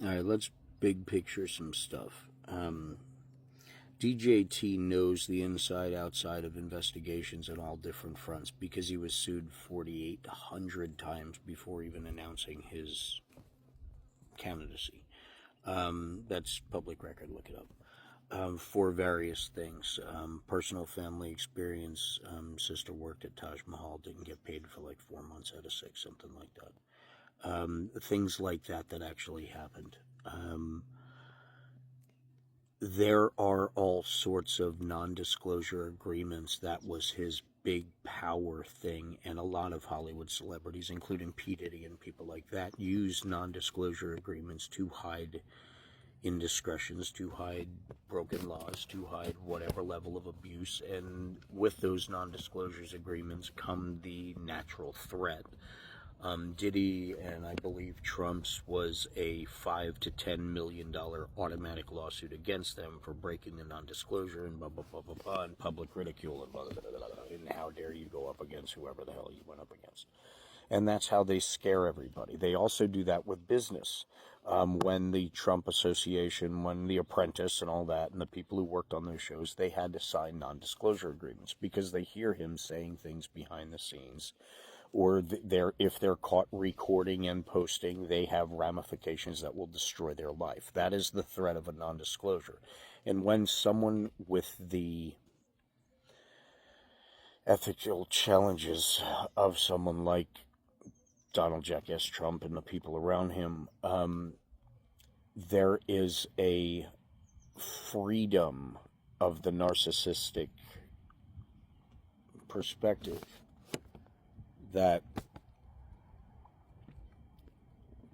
All right, let's big picture some stuff. DJT knows the inside outside of investigations on all different fronts because he was sued 4,800 times before even announcing his candidacy. That's public record, look it up. For various things. Personal family experience. Sister worked at Taj Mahal, didn't get paid for like 4 months out of 6, something like that. Things like that that actually happened. There are all sorts of non-disclosure agreements. That was his big power thing, and a lot of Hollywood celebrities, including P. Diddy and people like that, use non-disclosure agreements to hide indiscretions, to hide broken laws, to hide whatever level of abuse. And with those non-disclosures agreements come the natural threat. Diddy and I believe Trump's was a $5 to $10 million automatic lawsuit against them for breaking the non-disclosure and blah blah blah blah blah, and public ridicule and blah blah blah blah, and how dare you go up against whoever the hell you went up against. And that's how they scare everybody. They also do that with business. When the Trump Association, when The Apprentice and all that, and the people who worked on those shows, they had to sign non-disclosure agreements because they hear him saying things behind the scenes, or if they're caught recording and posting, they have ramifications that will destroy their life. That is the threat of a non-disclosure. And when someone with the ethical challenges of someone like Donald Jackass Trump and the people around him, there is a freedom of the narcissistic perspective that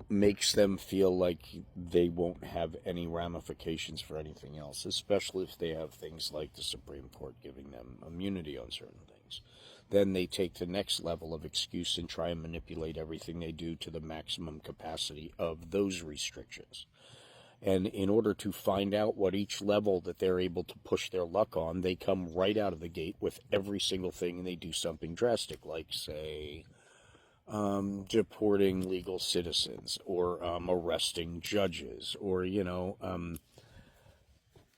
makes them feel like they won't have any ramifications for anything else, especially if they have things like the Supreme Court giving them immunity on certain things. Then they take the next level of excuse and try and manipulate everything they do to the maximum capacity of those restrictions. And in order to find out what each level that they're able to push their luck on, they come right out of the gate with every single thing, and they do something drastic, like, say, deporting legal citizens, or arresting judges, or,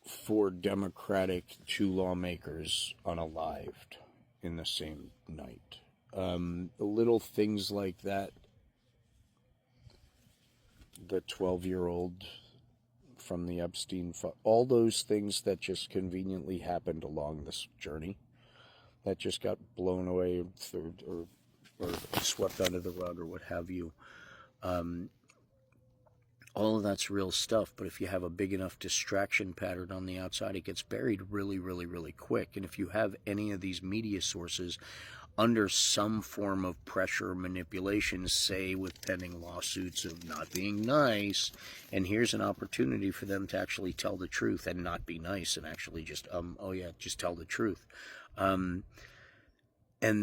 four Democratic two lawmakers unalived in the same night. Little things like that. The 12-year-old from the Epstein, all those things that just conveniently happened along this journey, that just got blown away or swept under the rug or what have you. All of that's real stuff, but if you have a big enough distraction pattern on the outside, it gets buried really, really, really quick. And if you have any of these media sources under some form of pressure or manipulation, say with pending lawsuits of not being nice, and here's an opportunity for them to actually tell the truth and not be nice and actually just, just tell the truth. And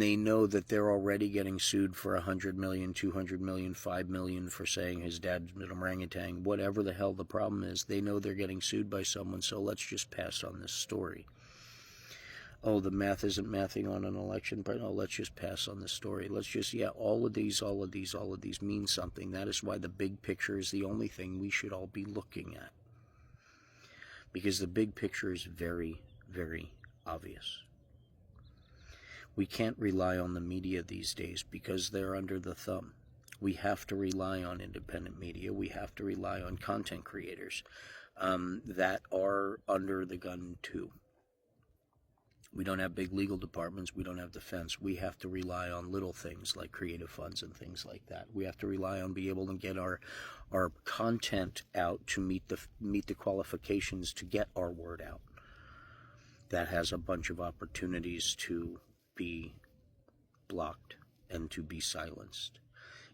they know that they're already getting sued for 100 million, 200 million, 5 million for saying his dad's an orangutan, whatever the hell the problem is. They know they're getting sued by someone, so let's just pass on this story. Oh, the math isn't mathing on an election, but no, let's just pass on the story. Let's just, all of these mean something. That is why the big picture is the only thing we should all be looking at. Because the big picture is very, very obvious. We can't rely on the media these days because they're under the thumb. We have to rely on independent media. We have to rely on content creators that are under the gun too. We don't have big legal departments. We don't have defense. We have to rely on little things like creative funds and things like that. We have to rely on being able to get our content out to meet the qualifications to get our word out. That has a bunch of opportunities to be blocked and to be silenced.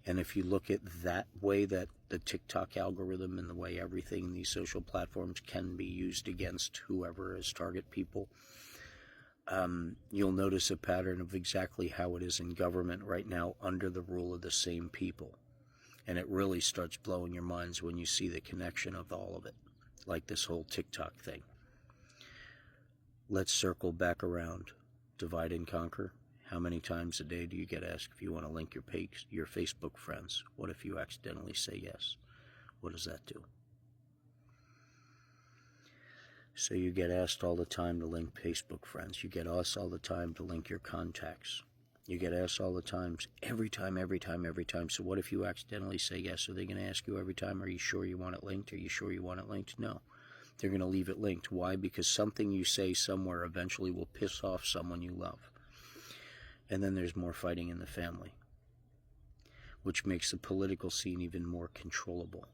And if you look at that way that the TikTok algorithm and the way everything in these social platforms can be used against whoever is target people, you'll notice a pattern of exactly how it is in government right now under the rule of the same people. And it really starts blowing your minds when you see the connection of all of it, like this whole TikTok thing. Let's circle back around. Divide and conquer. How many times a day do you get asked if you want to link your Facebook friends? What if you accidentally say yes? What does that do? So you get asked all the time to link Facebook friends. You get asked all the time to link your contacts. You get asked all the time, every time. So what if you accidentally say yes? Are they going to ask you every time, are you sure you want it linked? Are you sure you want it linked? No. They're going to leave it linked. Why? Because something you say somewhere eventually will piss off someone you love. And then there's more fighting in the family, which makes the political scene even more controllable.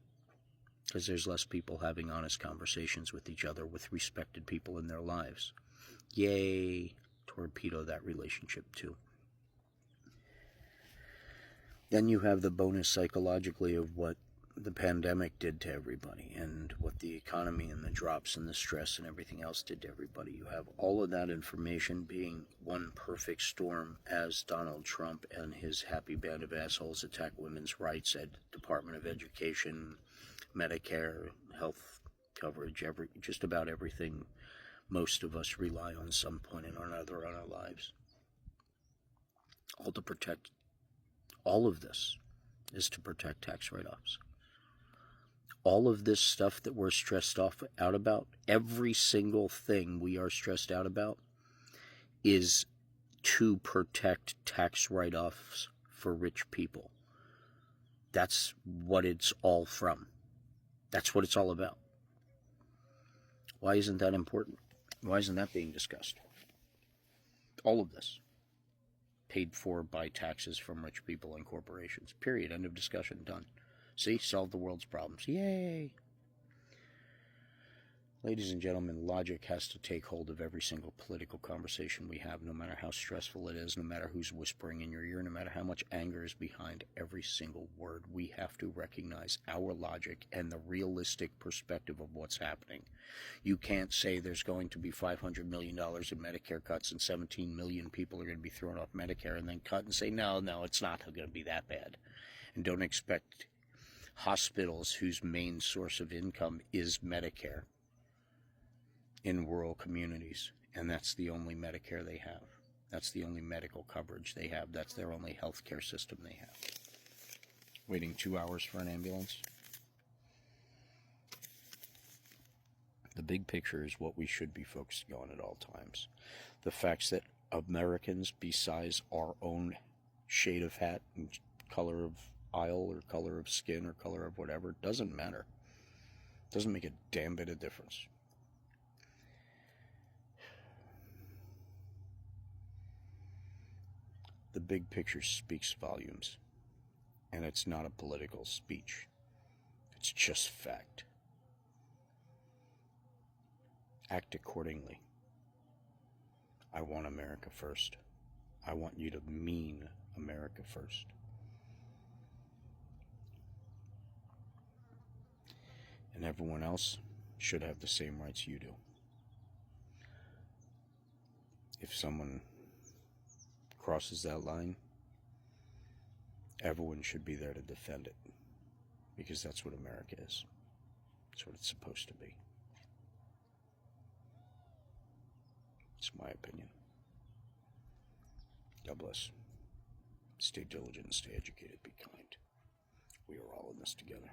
Because there's less people having honest conversations with each other, with respected people in their lives. Yay, torpedo that relationship too. Then you have the bonus psychologically of what the pandemic did to everybody, and what the economy and the drops and the stress and everything else did to everybody. You have all of that information being one perfect storm as Donald Trump and his happy band of assholes attack women's rights at Department of Education, Medicare, health coverage, just about everything most of us rely on some point or another in our lives. All to protect, all of this is to protect tax write-offs. All of this stuff that we're stressed out about, every single thing we are stressed out about, is to protect tax write-offs for rich people. That's what it's all from. That's what it's all about. Why isn't that important? Why isn't that being discussed? All of this. Paid for by taxes from rich people and corporations. Period. End of discussion. Done. See? Solved the world's problems. Yay! Ladies and gentlemen, logic has to take hold of every single political conversation we have, no matter how stressful it is, no matter who's whispering in your ear, no matter how much anger is behind every single word. We have to recognize our logic and the realistic perspective of what's happening. You can't say there's going to be $500 million in Medicare cuts and 17 million people are going to be thrown off Medicare, and then cut and say, no, it's not going to be that bad. And don't expect hospitals whose main source of income is Medicare in rural communities, and that's the only Medicare they have. That's the only medical coverage they have. That's their only health care system they have. Waiting 2 hours for an ambulance. The big picture is what we should be focusing on at all times. The facts that Americans, besides our own shade of hat and color of aisle or color of skin or color of whatever, doesn't matter. Doesn't make a damn bit of difference. The big picture speaks volumes, and it's not a political speech. It's just fact. Act accordingly. I want America first. I want you to mean America first. And everyone else should have the same rights you do. If someone crosses that line, everyone should be there to defend it, because that's what America is. That's what it's supposed to be. It's my opinion. God bless. Stay diligent, stay educated, be kind. We are all in this together.